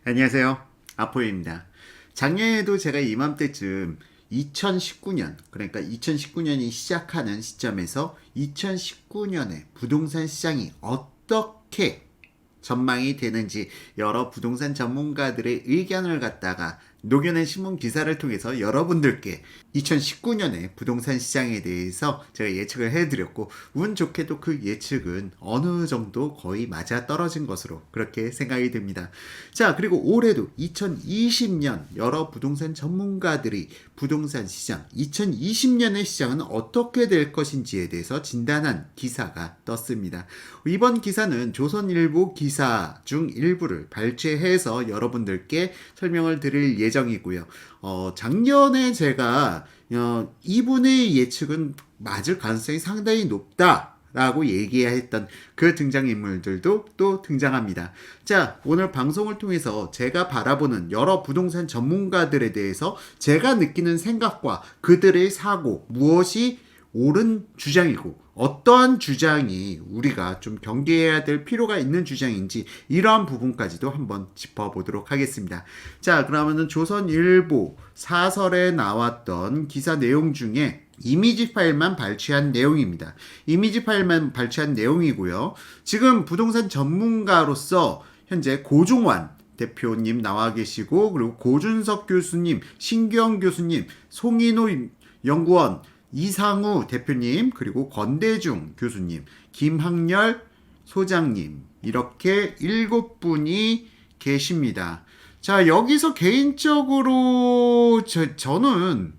안녕하세요. 아포입니다. 작년에도 제가 이맘때쯤 2019년, 그러니까 2019년이 시작하는 시점에서 2019년에 부동산 시장이 어떻게 전망이 되는지 여러 부동산 전문가들의 의견을 갖다가 녹여낸 신문 기사를 통해서 여러분들께 2019년의 부동산 시장에 대해서 제가 예측을 해드렸고, 운 좋게도 그 예측은 어느 정도 거의 맞아 떨어진 것으로 그렇게 생각이 됩니다. 자, 그리고 올해도 2020년 여러 부동산 전문가들이 부동산 시장, 2020년의 시장은 어떻게 될 것인지에 대해서 진단한 기사가 떴습니다. 이번 기사는 조선일보 기사 중 일부를 발췌해서 여러분들께 설명을 드릴 예정이고요. 작년에 제가 이분의 예측은 맞을 가능성이 상당히 높다 라고 얘기했던 그 등장인물들도 또 등장합니다. 자, 오늘 방송을 통해서 제가 바라보는 여러 부동산 전문가들에 대해서 제가 느끼는 생각과 그들의 사고, 무엇이 옳은 주장이고 어떠한 주장이 우리가 좀 경계해야 될 필요가 있는 주장인지 이러한 부분까지도 한번 짚어보도록 하겠습니다. 자, 그러면은 조선일보 사설에 나왔던 기사 내용 중에 이미지 파일만 발췌한 내용입니다. 이미지 파일만 발췌한 내용이고요. 지금 부동산 전문가로서 현재 고종환 대표님 나와 계시고, 그리고 고준석 교수님, 신규영 교수님, 송인호 연구원, 이상우 대표님, 그리고 권대중 교수님, 김학렬 소장님, 이렇게 7분이 계십니다. 자, 여기서 개인적으로 저는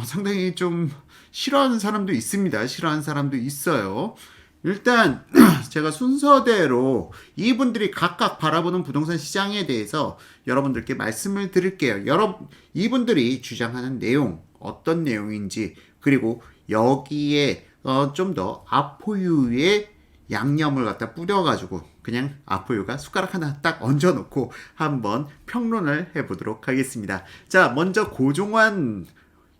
상당히 좀 싫어하는 사람도 있습니다. 싫어하는 사람도 있어요. 일단 제가 순서대로 이분들이 각각 바라보는 부동산 시장에 대해서 여러분들께 말씀을 드릴게요. 이분들이 주장하는 내용, 어떤 내용인지, 그리고 여기에 좀 더 아포유의 양념을 갖다 뿌려가지고 그냥 아포유가 숟가락 하나 딱 얹어놓고 한번 평론을 해보도록 하겠습니다. 자, 먼저 고종환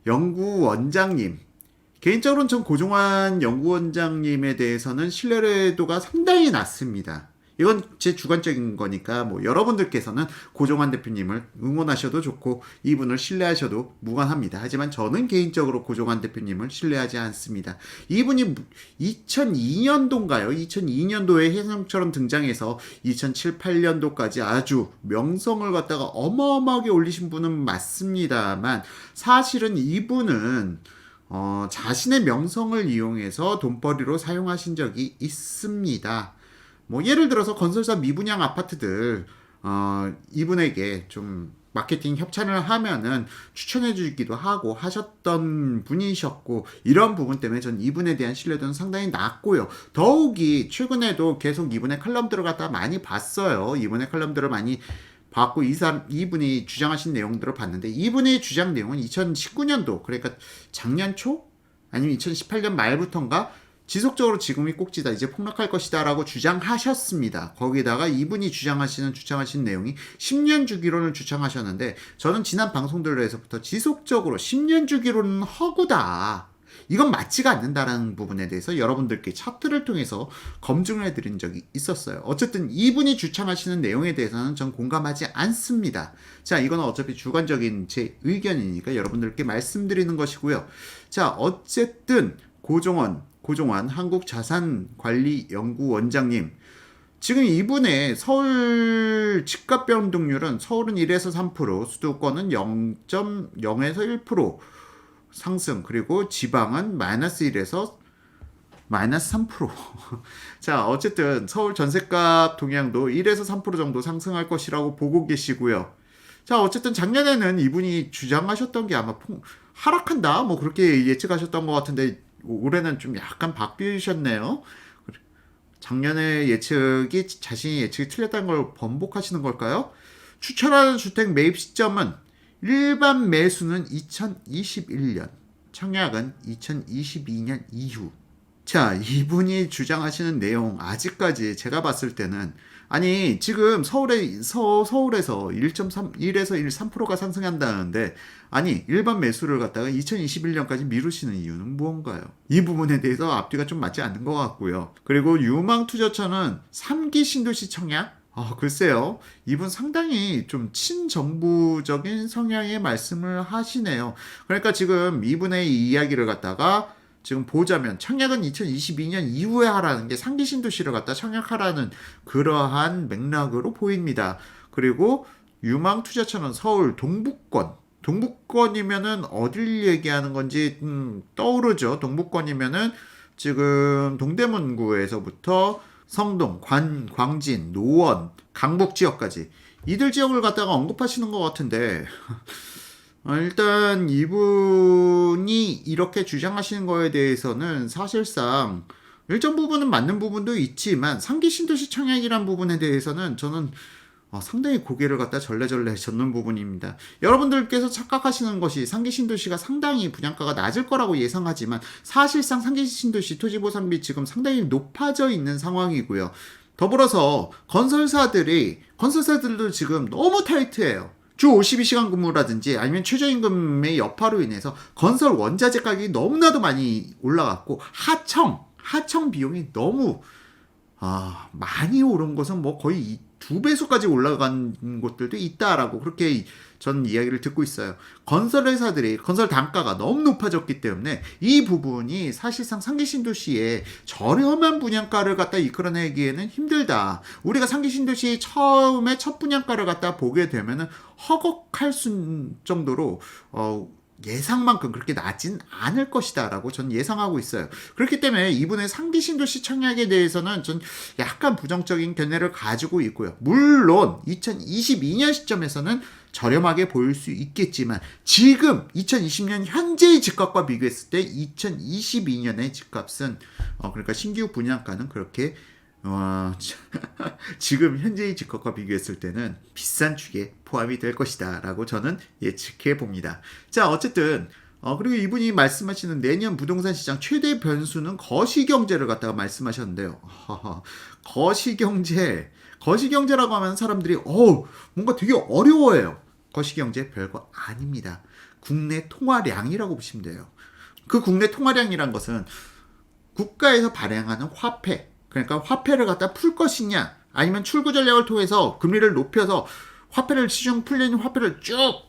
연구원장님. 개인적으로는 전 고종환 연구원장님에 대해서는 신뢰도가 상당히 낮습니다. 이건 제 주관적인 거니까 뭐 여러분들께서는 고종환 대표님을 응원하셔도 좋고 이분을 신뢰하셔도 무관합니다. 하지만 저는 개인적으로 고종환 대표님을 신뢰하지 않습니다. 이분이 2002년도인가요? 2002년도에 혜성처럼 등장해서 2007, 8년도까지 아주 명성을 갖다가 어마어마하게 올리신 분은 맞습니다만, 사실은 이분은 자신의 명성을 이용해서 돈벌이로 사용하신 적이 있습니다. 뭐 예를 들어서 건설사 미분양 아파트들 이분에게 좀 마케팅 협찬을 하면은 추천해 주기도 하고 하셨던 분이셨고, 이런 부분 때문에 전 이분에 대한 신뢰도는 상당히 낮고요. 더욱이 최근에도 계속 이분의 칼럼들을 갖다 많이 봤어요. 이분의 칼럼들을 많이 봤고 이분이 주장하신 내용들을 봤는데, 이분의 주장 내용은 2019년도, 그러니까 작년 초 아니면 2018년 말부터인가 지속적으로 지금이 꼭지다, 이제 폭락할 것이다 라고 주장하셨습니다. 거기다가 이분이 주장하신 내용이 10년 주기론을 주장하셨는데, 저는 지난 방송들에서부터 지속적으로 10년 주기론은 허구다, 이건 맞지가 않는다라는 부분에 대해서 여러분들께 차트를 통해서 검증을 해드린 적이 있었어요. 어쨌든 이분이 주장하시는 내용에 대해서는 전 공감하지 않습니다. 자, 이건 어차피 주관적인 제 의견이니까 여러분들께 말씀드리는 것이고요. 자, 어쨌든 고종환 한국자산관리연구원장님, 지금 이분의 서울 집값 변동률은 서울은 1에서 3%, 수도권은 0.0에서 1% 상승, 그리고 지방은 마이너스 1에서 마이너스 3%. 자, 어쨌든 서울 전셋값 동향도 1에서 3% 정도 상승할 것이라고 보고 계시고요. 자, 어쨌든 작년에는 이분이 주장하셨던 게 아마 하락한다, 뭐 그렇게 예측하셨던 것 같은데, 올해는 좀 약간 바뀌셨네요. 작년의 예측이 자신의 예측이 틀렸다는 걸 번복하시는 걸까요? 추천하는 주택 매입 시점은 일반 매수는 2021년, 청약은 2022년 이후. 자, 이분이 주장하시는 내용 아직까지 제가 봤을 때는, 아니 지금 서울에서 1.3에서 1.3%가 상승한다는데, 아니 일반 매수를 갖다가 2021년까지 미루시는 이유는 무언가요? 이 부분에 대해서 앞뒤가 좀 맞지 않는 것 같고요. 그리고 유망투자처는 3기 신도시 청약 글쎄요. 이분 상당히 좀 친정부적인 성향의 말씀을 하시네요. 그러니까 지금 이분의 이 이야기를 갖다가 지금 보자면 청약은 2022년 이후에 하라는 게 상기 신도시를 갖다 청약하라는 그러한 맥락으로 보입니다. 그리고 유망투자처는 서울 동북권. 동북권이면은 어딜 얘기하는 건지 떠오르죠. 동북권이면은 지금 동대문구에서부터 성동, 광진, 노원, 강북 지역까지 이들 지역을 갖다가 언급하시는 것 같은데 일단 이분이 이렇게 주장하시는 거에 대해서는 사실상 일정 부분은 맞는 부분도 있지만 상기 신도시 청약이란 부분에 대해서는 저는 상당히 고개를 갖다 절레절레 젓는 부분입니다. 여러분들께서 착각하시는 것이 상기 신도시가 상당히 분양가가 낮을 거라고 예상하지만 사실상 상기 신도시 토지보상비 지금 상당히 높아져 있는 상황이고요. 더불어서 건설사들도 지금 너무 타이트해요. 주 52시간 근무라든지 아니면 최저임금의 여파로 인해서 건설 원자재 가격이 너무나도 많이 올라갔고 하청 비용이 너무 많이 오른 것은 뭐 거의 2배수까지 올라간 곳들도 있다라고 그렇게 전 이야기를 듣고 있어요. 건설 단가가 너무 높아졌기 때문에 이 부분이 사실상 상기 신도시에 저렴한 분양가를 갖다 이끌어내기에는 힘들다. 우리가 상기 신도시 처음에 첫 분양가를 갖다 보게 되면은 허걱할 정도로 예상만큼 그렇게 낮진 않을 것이다 라고 전 예상하고 있어요. 그렇기 때문에 이분의 상기 신도시 청약에 대해서는 전 약간 부정적인 견해를 가지고 있고요. 물론 2022년 시점에서는 저렴하게 보일 수 있겠지만 지금 2020년 현재의 집값과 비교했을 때 2022년의 집값은 그러니까 신규 분양가는 그렇게 지금 현재의 집값과 비교했을 때는 비싼 축에 포함이 될 것이다 라고 저는 예측해 봅니다. 자, 어쨌든 그리고 이분이 말씀하시는 내년 부동산 시장 최대 변수는 거시경제를 갖다가 말씀하셨는데요. 거시경제라고 하면 사람들이 뭔가 되게 어려워해요. 거시경제 별거 아닙니다. 국내 통화량이라고 보시면 돼요. 그 국내 통화량이란 것은 국가에서 발행하는 화폐, 그러니까 화폐를 갖다 풀 것이냐 아니면 출구 전략을 통해서 금리를 높여서 시중 풀리는 화폐를 쭉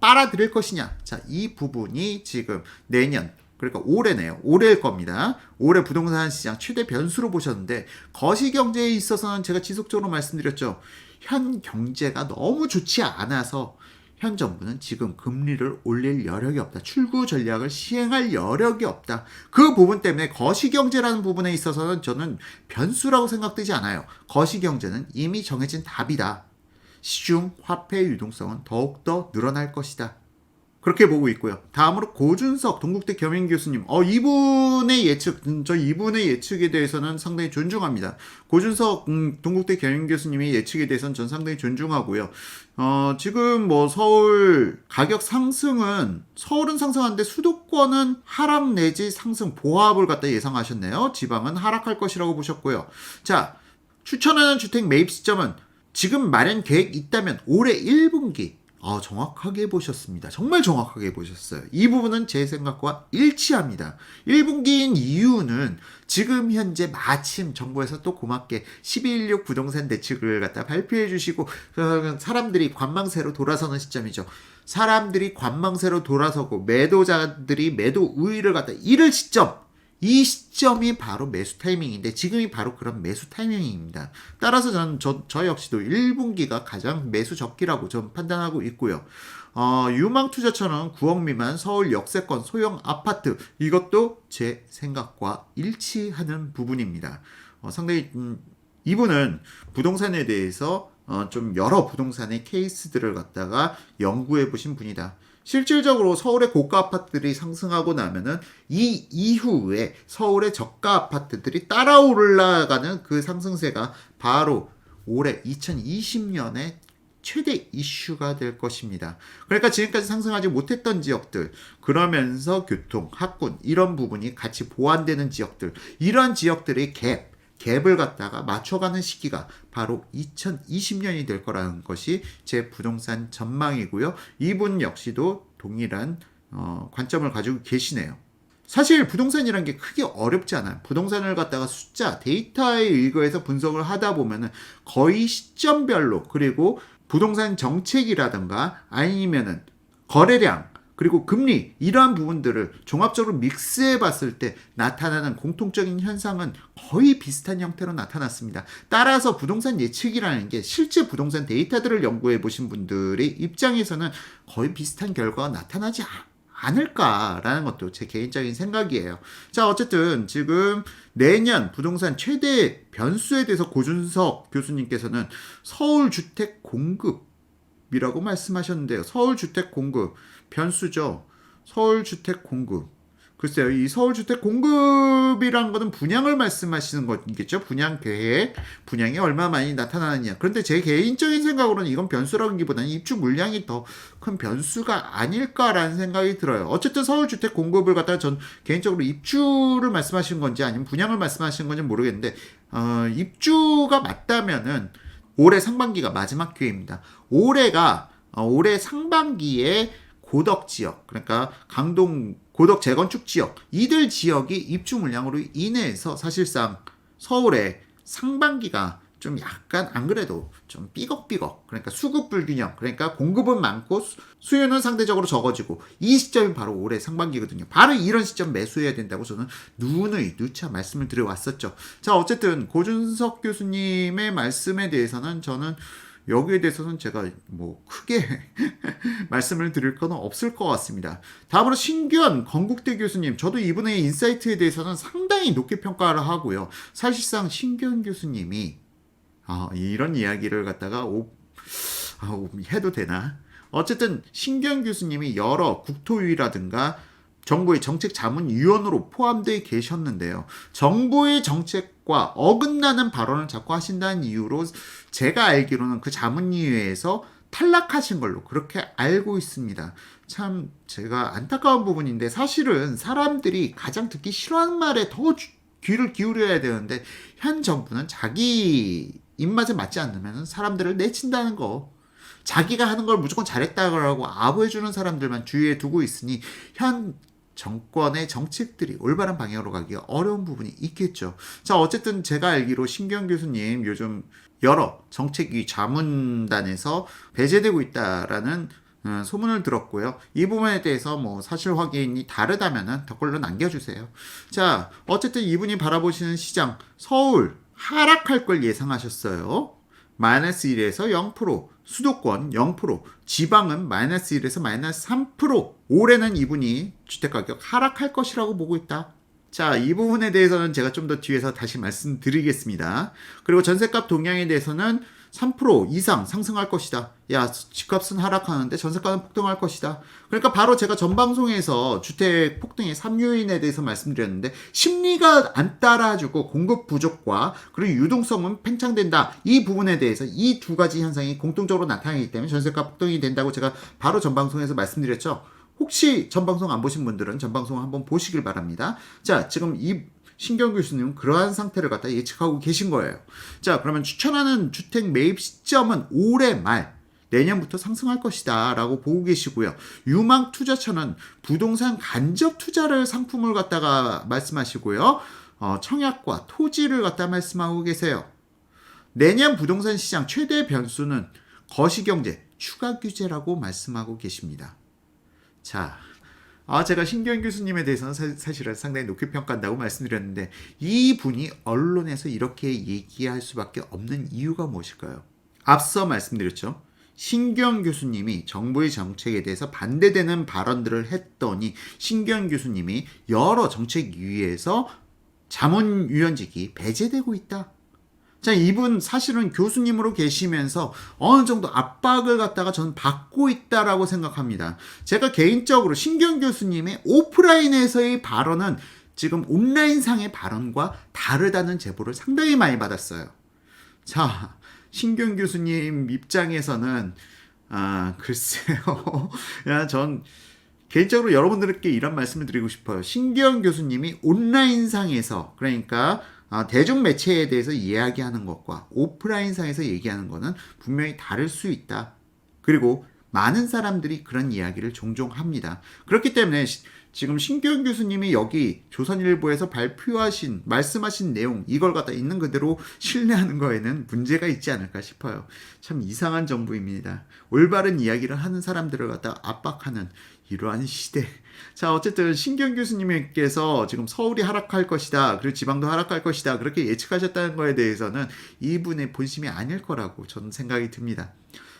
빨아들일 것이냐. 자, 이 부분이 지금 내년 그러니까 올해네요. 올해일 겁니다. 올해 부동산 시장 최대 변수로 보셨는데 거시경제에 있어서는 제가 지속적으로 말씀드렸죠. 현 경제가 너무 좋지 않아서 현 정부는 지금 금리를 올릴 여력이 없다. 출구 전략을 시행할 여력이 없다. 그 부분 때문에 거시경제라는 부분에 있어서는 저는 변수라고 생각되지 않아요. 거시경제는 이미 정해진 답이다. 시중 화폐 유동성은 더욱더 늘어날 것이다. 그렇게 보고 있고요. 다음으로 고준석 동국대 겸임교수님. 이분의 예측에 대해서는 상당히 존중합니다. 고준석 동국대 겸임교수님의 예측에 대해서는 전 상당히 존중하고요. 지금 뭐 서울은 상승하는데 수도권은 하락 내지 상승 보합을 갖다 예상하셨네요. 지방은 하락할 것이라고 보셨고요. 자, 추천하는 주택 매입 시점은 지금 마련 계획 있다면 올해 1분기. 정확하게 보셨습니다. 정말 정확하게 보셨어요. 이 부분은 제 생각과 일치합니다. 1분기인 이유는 지금 현재 마침 정부에서 또 고맙게 12.16 부동산 대책을 갖다 발표해 주시고 사람들이 관망세로 돌아서는 시점이죠. 사람들이 관망세로 돌아서고 매도자들이 매도 우위를 갖다 잃을 시점. 이 시점이 바로 매수 타이밍인데 지금이 바로 그런 매수 타이밍입니다. 따라서 저는 저 역시도 1분기가 가장 매수 적기라고 좀 판단하고 있고요. 유망투자처는 9억 미만 서울 역세권 소형 아파트 이것도 제 생각과 일치하는 부분입니다. 상당히 이분은 부동산에 대해서 좀 여러 부동산의 케이스들을 갖다가 연구해 보신 분이다. 실질적으로 서울의 고가 아파트들이 상승하고 나면은 이 이후에 서울의 저가 아파트들이 따라 올라가는 그 상승세가 바로 올해 2020년에 최대 이슈가 될 것입니다. 그러니까 지금까지 상승하지 못했던 지역들, 그러면서 교통, 학군 이런 부분이 같이 보완되는 지역들, 이런 지역들의 갭을 갖다가 맞춰가는 시기가 바로 2020년이 될 거라는 것이 제 부동산 전망이고요. 이분 역시도 동일한 관점을 가지고 계시네요. 사실 부동산이란 게 크게 어렵지 않아요. 부동산을 갖다가 숫자, 데이터에 의거해서 분석을 하다 보면은 거의 시점별로, 그리고 부동산 정책이라든가 아니면은 거래량, 그리고 금리, 이러한 부분들을 종합적으로 믹스해 봤을 때 나타나는 공통적인 현상은 거의 비슷한 형태로 나타났습니다. 따라서 부동산 예측이라는 게 실제 부동산 데이터들을 연구해 보신 분들의 입장에서는 거의 비슷한 결과가 나타나지 않을까라는 것도 제 개인적인 생각이에요. 자, 어쨌든 지금 내년 부동산 최대 변수에 대해서 고준석 교수님께서는 서울 주택 공급이라고 말씀하셨는데요. 서울 주택 공급 변수죠. 서울 주택 공급. 글쎄요, 이 서울 주택 공급이란 거는 분양을 말씀하시는 거겠죠. 분양 계획, 분양이 얼마 많이 나타나느냐. 그런데 제 개인적인 생각으로는 이건 변수라기보다는 입주 물량이 더 큰 변수가 아닐까라는 생각이 들어요. 어쨌든 서울 주택 공급을 갖다가 전 개인적으로 입주를 말씀하시는 건지 아니면 분양을 말씀하시는 건지 모르겠는데, 입주가 맞다면은 올해 상반기가 마지막 기회입니다. 올해 상반기에 고덕 지역, 그러니까 강동 고덕 재건축 지역, 이들 지역이 입주 물량으로 인해서 사실상 서울의 상반기가 좀 약간 안 그래도 좀 삐걱삐걱, 그러니까 수급 불균형, 그러니까 공급은 많고 수요는 상대적으로 적어지고, 이 시점이 바로 올해 상반기거든요. 바로 이런 시점 매수해야 된다고 저는 누차 말씀을 드려왔었죠. 자, 어쨌든 고준석 교수님의 말씀에 대해서는 저는 여기에 대해서는 제가 뭐 크게 말씀을 드릴 건 없을 것 같습니다. 다음으로 신규현 건국대 교수님, 저도 이분의 인사이트에 대해서는 상당히 높게 평가를 하고요. 사실상 신규현 교수님이 이런 이야기를 갖다가 해도 되나? 어쨌든 신규현 교수님이 여러 국토위라든가 정부의 정책자문위원으로 포함되어 계셨는데요. 정부의 정책과 어긋나는 발언을 자꾸 하신다는 이유로 제가 알기로는 그 자문위에서 탈락하신 걸로 그렇게 알고 있습니다. 참 제가 안타까운 부분인데, 사실은 사람들이 가장 듣기 싫어하는 말에 더 귀를 기울여야 되는데, 현 정부는 자기 입맛에 맞지 않으면 사람들을 내친다는 거, 자기가 하는 걸 무조건 잘했다고 아부해주는 사람들만 주위에 두고 있으니 현 정권의 정책들이 올바른 방향으로 가기가 어려운 부분이 있겠죠. 자, 어쨌든 제가 알기로 신규현 교수님 요즘 여러 정책위 자문단에서 배제되고 있다라는 소문을 들었고요. 이 부분에 대해서 뭐 사실 확인이 다르다면은 댓글로 남겨주세요. 자, 어쨌든 이분이 바라보시는 시장, 서울 하락할 걸 예상하셨어요. 마이너스 1에서 0%, 수도권 0%, 지방은 마이너스 1에서 마이너스 3%, 올해는 이분이 주택가격 하락할 것이라고 보고 있다. 자, 이 부분에 대해서는 제가 좀 더 뒤에서 다시 말씀드리겠습니다. 그리고 전셋값 동향에 대해서는 3% 이상 상승할 것이다. 야, 집값은 하락하는데 전세가는 폭등할 것이다. 그러니까 바로 제가 전 방송에서 주택 폭등의 3요인에 대해서 말씀드렸는데, 심리가 안 따라주고 공급 부족과 그리고 유동성은 팽창된다. 이 부분에 대해서 이 두 가지 현상이 공통적으로 나타나기 때문에 전세가 폭등이 된다고 제가 바로 전 방송에서 말씀드렸죠. 혹시 전 방송 안 보신 분들은 전 방송 한번 보시길 바랍니다. 자, 지금 이 신경 교수님은 그러한 상태를 갖다 예측하고 계신 거예요. 자, 그러면 추천하는 주택 매입 시점은 올해 말, 내년부터 상승할 것이다 라고 보고 계시고요. 유망투자처는 부동산 간접 투자를 상품을 갖다가 말씀하시고요. 청약과 토지를 갖다 말씀하고 계세요. 내년 부동산 시장 최대 변수는 거시경제 추가 규제라고 말씀하고 계십니다. 자, 제가 신규현 교수님에 대해서는 사실은 상당히 높게 평가한다고 말씀드렸는데, 이 분이 언론에서 이렇게 얘기할 수밖에 없는 이유가 무엇일까요? 앞서 말씀드렸죠. 신규현 교수님이 정부의 정책에 대해서 반대되는 발언들을 했더니 신규현 교수님이 여러 정책위에서 자문위원직이 배제되고 있다. 자, 이분 사실은 교수님으로 계시면서 어느 정도 압박을 갖다가 저는 받고 있다라고 생각합니다. 제가 개인적으로 신규현 교수님의 오프라인에서의 발언은 지금 온라인상의 발언과 다르다는 제보를 상당히 많이 받았어요. 자, 신규현 교수님 입장에서는 글쎄요. 전 개인적으로 여러분들께 이런 말씀을 드리고 싶어요. 신규현 교수님이 온라인상에서, 그러니까 대중 매체에 대해서 이야기하는 것과 오프라인상에서 얘기하는 것은 분명히 다를 수 있다. 그리고 많은 사람들이 그런 이야기를 종종 합니다. 그렇기 때문에 지금 신규현 교수님이 여기 조선일보에서 말씀하신 내용, 이걸 갖다 있는 그대로 신뢰하는 거에는 문제가 있지 않을까 싶어요. 참 이상한 정부입니다. 올바른 이야기를 하는 사람들을 갖다 압박하는 이러한 시대. 자, 어쨌든 신규현 교수님께서 지금 서울이 하락할 것이다, 그리고 지방도 하락할 것이다, 그렇게 예측하셨다는 거에 대해서는 이분의 본심이 아닐 거라고 저는 생각이 듭니다.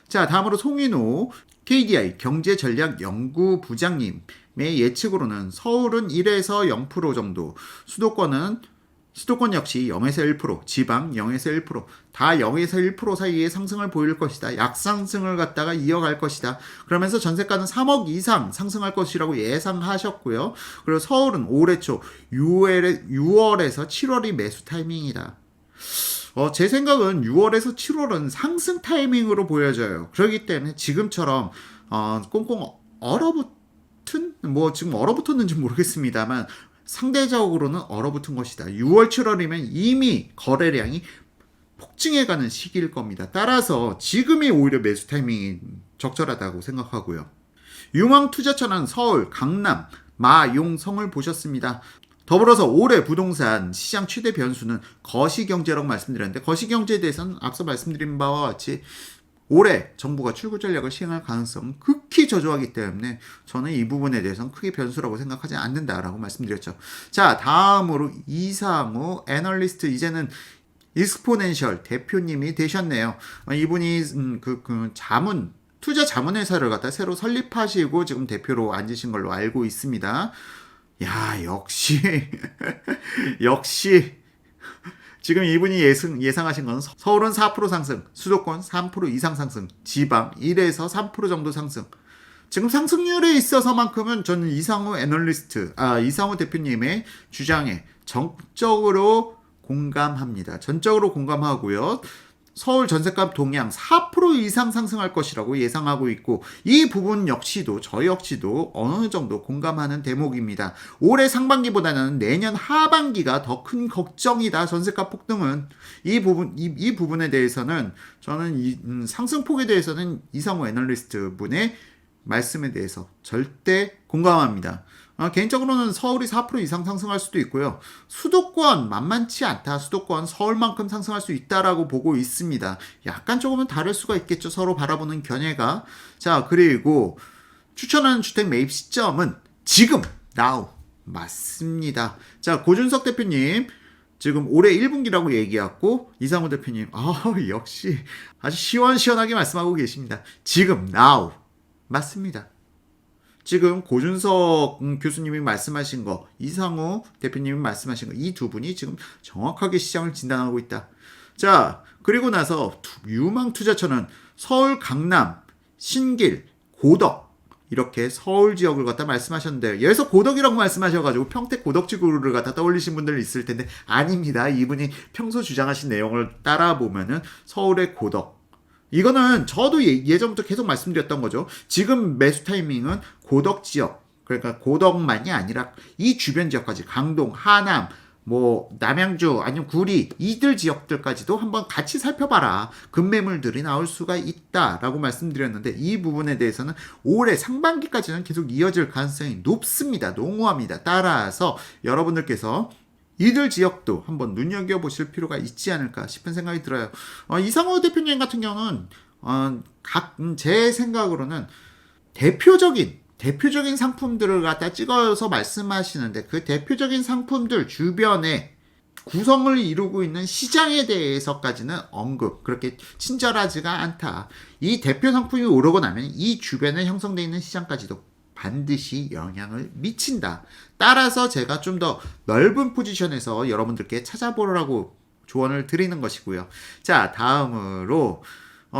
자, 다음으로 송인호 KDI 경제전략연구부장님의 예측으로는 서울은 1에서 0% 정도, 수도권 역시 0에서 1%, 지방 0에서 1%, 다 0에서 1% 사이의 상승을 보일 것이다. 약상승을 갖다가 이어갈 것이다. 그러면서 전세가는 3억 이상 상승할 것이라고 예상하셨고요. 그리고 서울은 올해 초 6월에서 7월이 매수 타이밍이다. 제 생각은 6월에서 7월은 상승 타이밍으로 보여져요. 그렇기 때문에 지금처럼 꽁꽁 얼어붙은, 지금 얼어붙었는지 모르겠습니다만 상대적으로는 얼어붙은 것이다. 6월, 7월이면 이미 거래량이 폭증해가는 시기일 겁니다. 따라서 지금이 오히려 매수 타이밍이 적절하다고 생각하고요. 유망투자처는 서울, 강남, 마용성을 보셨습니다. 더불어서 올해 부동산 시장 최대 변수는 거시경제라고 말씀드렸는데, 거시경제에 대해서는 앞서 말씀드린 바와 같이 올해 정부가 출구 전략을 시행할 가능성은 극히 저조하기 때문에 저는 이 부분에 대해서는 크게 변수라고 생각하지 않는다라고 말씀드렸죠. 자, 다음으로 이상우 애널리스트, 이제는 익스포넨셜 대표님이 되셨네요. 이분이 투자 자문회사를 갖다 새로 설립하시고 지금 대표로 앉으신 걸로 알고 있습니다. 야, 역시 지금 이분이 예상하신 건 서울은 4% 상승, 수도권 3% 이상 상승, 지방 1에서 3% 정도 상승. 지금 상승률에 있어서만큼은 저는 이상우 대표님의 주장에 전적으로 공감합니다. 전적으로 공감하고요. 서울 전셋값 동향 4% 이상 상승할 것이라고 예상하고 있고, 이 부분 역시도 저 역시도 어느 정도 공감하는 대목입니다. 올해 상반기보다는 내년 하반기가 더 큰 걱정이다. 전셋값 폭등은 이 부분에 대해서는 저는 상승폭에 대해서는 이상우 애널리스트 분의 말씀에 대해서 절대 공감합니다. 개인적으로는 서울이 4% 이상 상승할 수도 있고요. 수도권 만만치 않다. 수도권 서울만큼 상승할 수 있다라고 보고 있습니다. 약간 조금은 다를 수가 있겠죠. 서로 바라보는 견해가. 자, 그리고 추천하는 주택 매입 시점은 지금, now. 맞습니다. 자, 고준석 대표님. 지금 올해 1분기라고 얘기했고, 이상우 대표님. 역시 아주 시원시원하게 말씀하고 계십니다. 지금, now. 맞습니다. 지금 고준석 교수님이 말씀하신 거, 이상우 대표님이 말씀하신 거, 이 두 분이 지금 정확하게 시장을 진단하고 있다. 자, 그리고 나서 유망투자처는 서울, 강남, 신길, 고덕, 이렇게 서울 지역을 갖다 말씀하셨는데, 여기서 고덕이라고 말씀하셔가지고 평택 고덕지구를 갖다 떠올리신 분들 있을 텐데, 아닙니다. 이분이 평소 주장하신 내용을 따라보면은 서울의 고덕, 이거는 저도 예전부터 계속 말씀드렸던 거죠. 지금 매수 타이밍은 고덕 지역, 그러니까 고덕만이 아니라 이 주변 지역까지, 강동, 하남, 남양주, 아니면 구리, 이들 지역들까지도 한번 같이 살펴봐라. 급매물들이 나올 수가 있다라고 말씀드렸는데, 이 부분에 대해서는 올해 상반기까지는 계속 이어질 가능성이 높습니다. 농후합니다. 따라서 여러분들께서 이들 지역도 한번 눈여겨보실 필요가 있지 않을까 싶은 생각이 들어요. 이상호 대표님 같은 경우는 제 생각으로는 대표적인 상품들을 갖다 찍어서 말씀하시는데, 그 대표적인 상품들 주변에 구성을 이루고 있는 시장에 대해서까지는 그렇게 친절하지가 않다. 이 대표 상품이 오르고 나면 이 주변에 형성되어 있는 시장까지도 반드시 영향을 미친다. 따라서 제가 좀 더 넓은 포지션에서 여러분들께 찾아보라고 조언을 드리는 것이고요. 자, 다음으로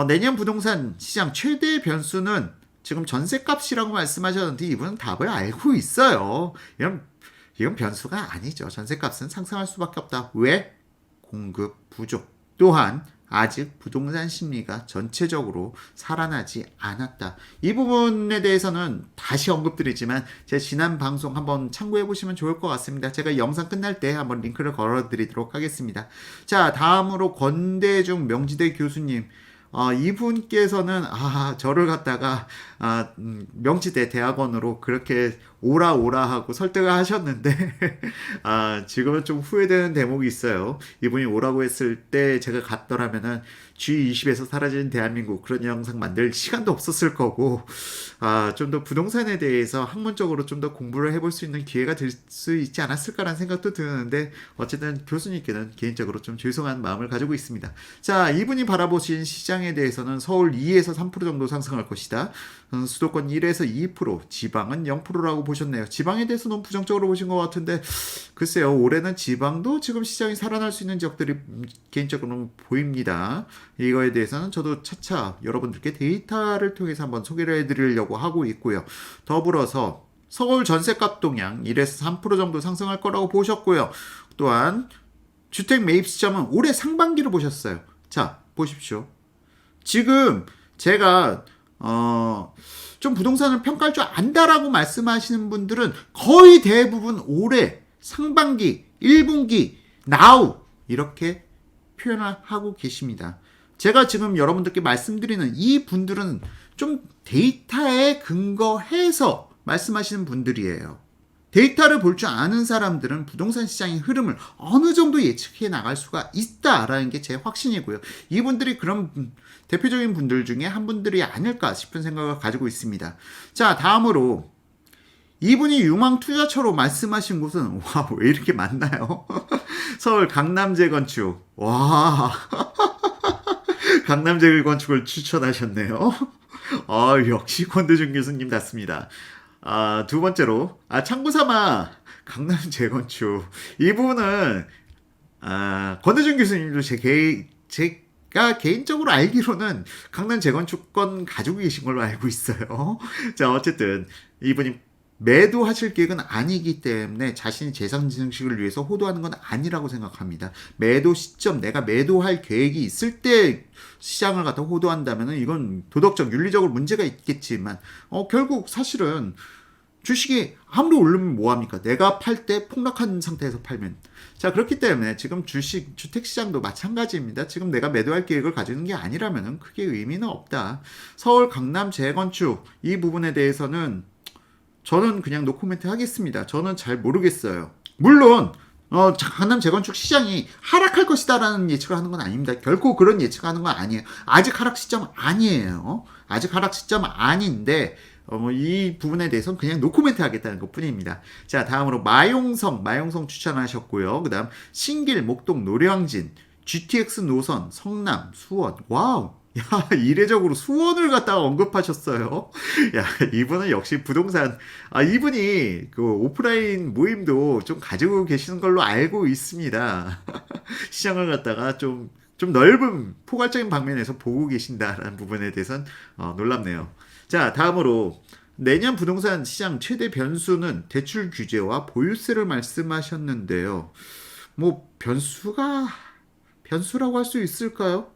내년 부동산 시장 최대 변수는 지금 전셋값이라고 말씀하셨는데, 이분은 답을 알고 있어요. 이건 변수가 아니죠. 전셋값은 상승할 수밖에 없다. 왜? 공급 부족. 또한 아직 부동산 심리가 전체적으로 살아나지 않았다. 이 부분에 대해서는 다시 언급드리지만 제 지난 방송 한번 참고해 보시면 좋을 것 같습니다. 제가 영상 끝날 때 한번 링크를 걸어 드리도록 하겠습니다. 자, 다음으로 권대중 명지대 교수님. 이분께서는 저를 갖다가 명지대 대학원으로 그렇게 오라 하고 설득을 하셨는데 지금은 좀 후회되는 대목이 있어요. 이분이 오라고 했을 때 제가 갔더라면은 G20에서 사라진 대한민국 그런 영상 만들 시간도 없었을 거고 좀 더 부동산에 대해서 학문적으로 좀 더 공부를 해볼 수 있는 기회가 될 수 있지 않았을까라는 생각도 드는데 어쨌든 교수님께는 개인적으로 좀 죄송한 마음을 가지고 있습니다. 자, 이분이 바라보신 시장에 대해서는 서울 2에서 3% 정도 상승할 것이다. 수도권 1에서 2%, 지방은 0%라고 보셨네요. 지방에 대해서 너무 부정적으로 보신 것 같은데 글쎄요, 올해는 지방도 지금 시장이 살아날 수 있는 지역들이 개인적으로는 보입니다. 이거에 대해서는 저도 차차 여러분들께 데이터를 통해서 한번 소개를 해드리려고 하고 있고요. 더불어서 서울 전셋값 동향 1에서 3% 정도 상승할 거라고 보셨고요. 또한 주택 매입 시점은 올해 상반기를 보셨어요. 자, 보십시오. 지금 제가 좀 부동산을 평가할 줄 안다라고 말씀하시는 분들은 거의 대부분 올해 상반기, 1분기, now 이렇게 표현을 하고 계십니다. 제가 지금 여러분들께 말씀드리는 이 분들은 좀 데이터에 근거해서 말씀하시는 분들이에요. 데이터를 볼 줄 아는 사람들은 부동산 시장의 흐름을 어느 정도 예측해 나갈 수가 있다라는 게 제 확신이고요. 이분들이 그런 대표적인 분들 중에 한 분들이 아닐까 싶은 생각을 가지고 있습니다. 자, 다음으로 이분이 유망 투자처로 말씀하신 곳은 왜 이렇게 많나요? 서울 강남 재건축. 강남 재건축을 추천하셨네요. 역시 권대중 교수님답습니다. 두 번째로 참고삼아 강남 재건축 이 부분은 권대중 교수님도 제가 개인적으로 알기로는 강남 재건축권 가지고 계신 걸로 알고 있어요. 자, 어쨌든 이분이 매도하실 계획은 아니기 때문에 자신이 재산 증식을 위해서 호도하는 건 아니라고 생각합니다. 매도 시점, 내가 매도할 계획이 있을 때 시장을 갖다 호도한다면 이건 도덕적, 윤리적으로 문제가 있겠지만 결국 사실은 주식이 아무리 오르면 뭐합니까? 내가 팔 때 폭락한 상태에서 팔면. 자, 그렇기 때문에 지금 주택시장도 마찬가지입니다. 지금 내가 매도할 계획을 가지는 게 아니라면 크게 의미는 없다. 서울 강남 재건축 이 부분에 대해서는 저는 그냥 노코멘트 하겠습니다. 저는 잘 모르겠어요. 물론 강남 재건축 시장이 하락할 것이다라는 예측을 하는 건 아닙니다. 결코 그런 예측을 하는 건 아니에요. 아직 하락 시점 아니에요. 아직 하락 시점 아닌데 이 부분에 대해서는 그냥 노코멘트 하겠다는 것 뿐입니다. 자, 다음으로 마용성 추천하셨고요. 그 다음 신길, 목동, 노량진, GTX 노선, 성남, 수원. 와우. 야, 이례적으로 수원을 갖다가 언급하셨어요. 야, 이분은 역시 부동산, 이분이 그 오프라인 모임도 좀 가지고 계시는 걸로 알고 있습니다. 시장을 갖다가 좀 넓은 포괄적인 방면에서 보고 계신다라는 부분에 대해서는 놀랍네요. 자, 다음으로 내년 부동산 시장 최대 변수는 대출 규제와 보유세를 말씀하셨는데요. 뭐 변수라고 할 수 있을까요?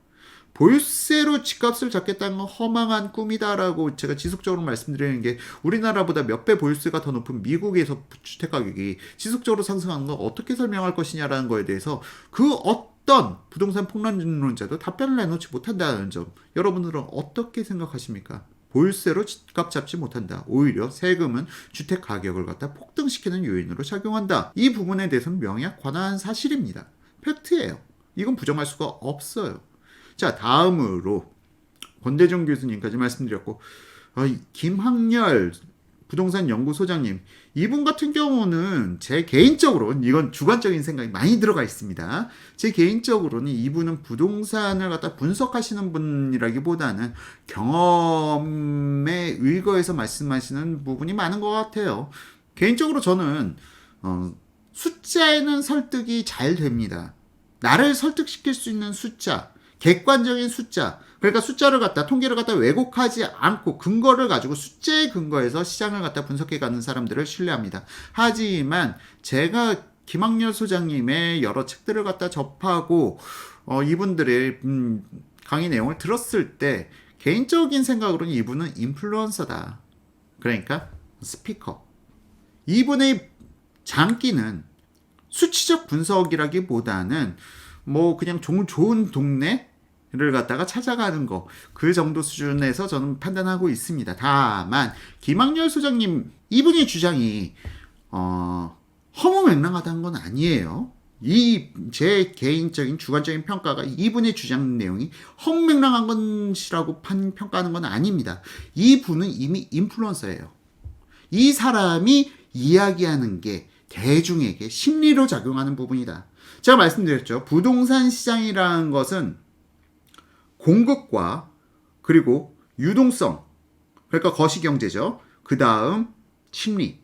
보유세로 집값을 잡겠다는 건 허망한 꿈이다라고 제가 지속적으로 말씀드리는 게 우리나라보다 몇 배 보유세가 더 높은 미국에서 주택가격이 지속적으로 상승하는 건 어떻게 설명할 것이냐라는 거에 대해서 그 어떤 부동산 폭락론자도 답변을 내놓지 못한다는 점 여러분들은 어떻게 생각하십니까? 보유세로 집값 잡지 못한다. 오히려 세금은 주택 가격을 갖다 폭등시키는 요인으로 작용한다. 이 부분에 대해서는 명약 관화한 사실입니다. 팩트예요. 이건 부정할 수가 없어요. 자, 다음으로 권대중 교수님까지 말씀드렸고 김학렬 부동산 연구소장님 이분 같은 경우는 제 개인적으로는 이건 주관적인 생각이 많이 들어가 있습니다. 제 개인적으로는 이분은 부동산을 갖다 분석하시는 분이라기보다는 경험에 의거해서 말씀하시는 부분이 많은 것 같아요. 개인적으로 저는 숫자에는 설득이 잘 됩니다. 나를 설득시킬 수 있는 숫자, 객관적인 숫자, 그러니까 숫자를 갖다 통계를 갖다 왜곡하지 않고 근거를 가지고 숫자에 근거해서 시장을 갖다 분석해 가는 사람들을 신뢰합니다. 하지만 제가 김학렬 소장님의 여러 책들을 갖다 접하고 이분들의 강의 내용을 들었을 때 개인적인 생각으로는 이분은 인플루언서다. 그러니까 스피커. 이분의 장기는 수치적 분석이라기보다는 뭐 그냥 좋은 동네 를 갖다가 찾아가는 거, 그 정도 수준에서 저는 판단하고 있습니다. 다만 김학렬 소장님 이분의 주장이 허무맹랑하다는 건 아니에요. 이 제 개인적인 주관적인 평가가 이분의 주장 내용이 허무맹랑한 것이라고 평가하는 건 아닙니다. 이분은 이미 인플루언서예요. 이 사람이 이야기하는 게 대중에게 심리로 작용하는 부분이다. 제가 말씀드렸죠. 부동산 시장이라는 것은 공급과 그리고 유동성, 그러니까 거시경제죠. 그 다음 심리,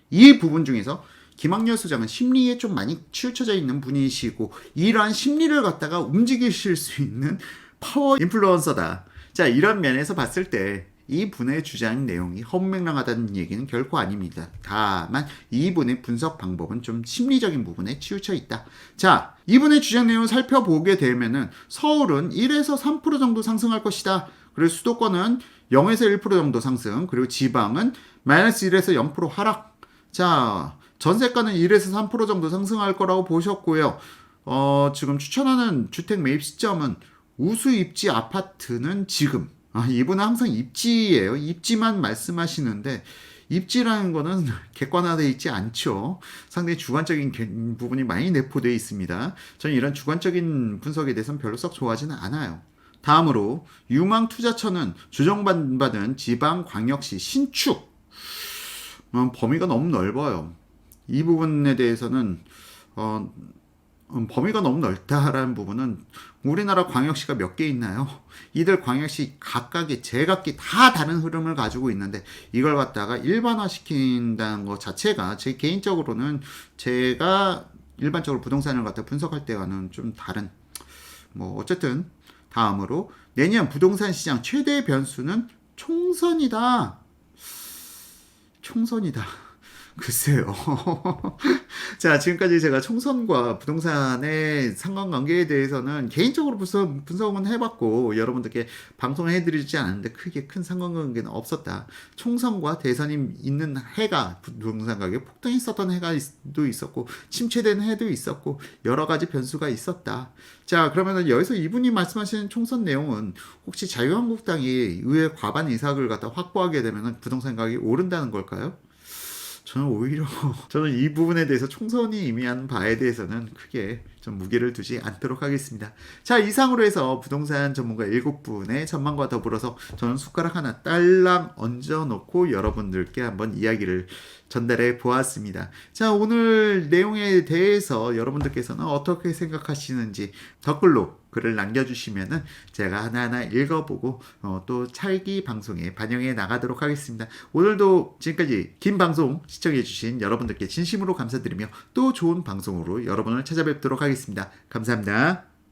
이 부분 중에서 김학렬 소장은 심리에 좀 많이 치우쳐져 있는 분이시고 이러한 심리를 갖다가 움직이실 수 있는 파워 인플루언서다. 자, 이런 면에서 봤을 때 이 분의 주장 내용이 허무맹랑하다는 얘기는 결코 아닙니다. 다만 이분의 분석 방법은 좀 심리적인 부분에 치우쳐 있다. 자, 이분의 주장 내용을 살펴보게 되면은 서울은 1에서 3% 정도 상승할 것이다. 그리고 수도권은 0에서 1% 정도 상승, 그리고 지방은 마이너스 1에서 0% 하락. 자, 전세가는 1에서 3% 정도 상승할 거라고 보셨고요. 지금 추천하는 주택 매입 시점은 우수 입지 아파트는 지금. 이분은 항상 입지예요. 입지만 말씀하시는데 입지라는 거는 객관화되어 있지 않죠. 상당히 주관적인 부분이 많이 내포되어 있습니다. 저는 이런 주관적인 분석에 대해서는 별로 썩 좋아하지는 않아요. 다음으로 유망투자처는 조정받은 지방광역시 신축. 범위가 너무 넓어요. 이 부분에 대해서는 범위가 너무 넓다라는 부분은 우리나라 광역시가 몇 개 있나요? 이들 광역시 각각의 제각기 다 다른 흐름을 가지고 있는데 이걸 갖다가 일반화시킨다는 것 자체가 제 개인적으로는 제가 일반적으로 부동산을 갖다 분석할 때와는 좀 다른 어쨌든 다음으로 내년 부동산 시장 최대 변수는 총선이다. 글쎄요. 자, 지금까지 제가 총선과 부동산의 상관관계에 대해서는 개인적으로 분석은 해봤고 여러분들께 방송을 해드리지 않았는데 크게 큰 상관관계는 없었다. 총선과 대선이 있는 해가 부동산 가격이 폭등했었던 해가 도 있었고 침체된 해도 있었고 여러 가지 변수가 있었다. 자, 그러면 여기서 이분이 말씀하시는 총선 내용은 혹시 자유한국당이 의회 과반 이삭을 갖다 확보하게 되면 부동산 가격이 오른다는 걸까요? 저는 이 부분에 대해서 총선이 의미하는 바에 대해서는 크게 좀 무게를 두지 않도록 하겠습니다. 자, 이상으로 해서 부동산 전문가 7분의 전망과 더불어서 저는 숟가락 하나 딸랑 얹어놓고 여러분들께 한번 이야기를 전달해 보았습니다. 자, 오늘 내용에 대해서 여러분들께서는 어떻게 생각하시는지 댓글로 글을 남겨주시면은 제가 하나하나 읽어보고 또 차기 방송에 반영해 나가도록 하겠습니다. 오늘도 지금까지 긴 방송 시청해주신 여러분들께 진심으로 감사드리며 또 좋은 방송으로 여러분을 찾아뵙도록 하겠습니다. 감사합니다.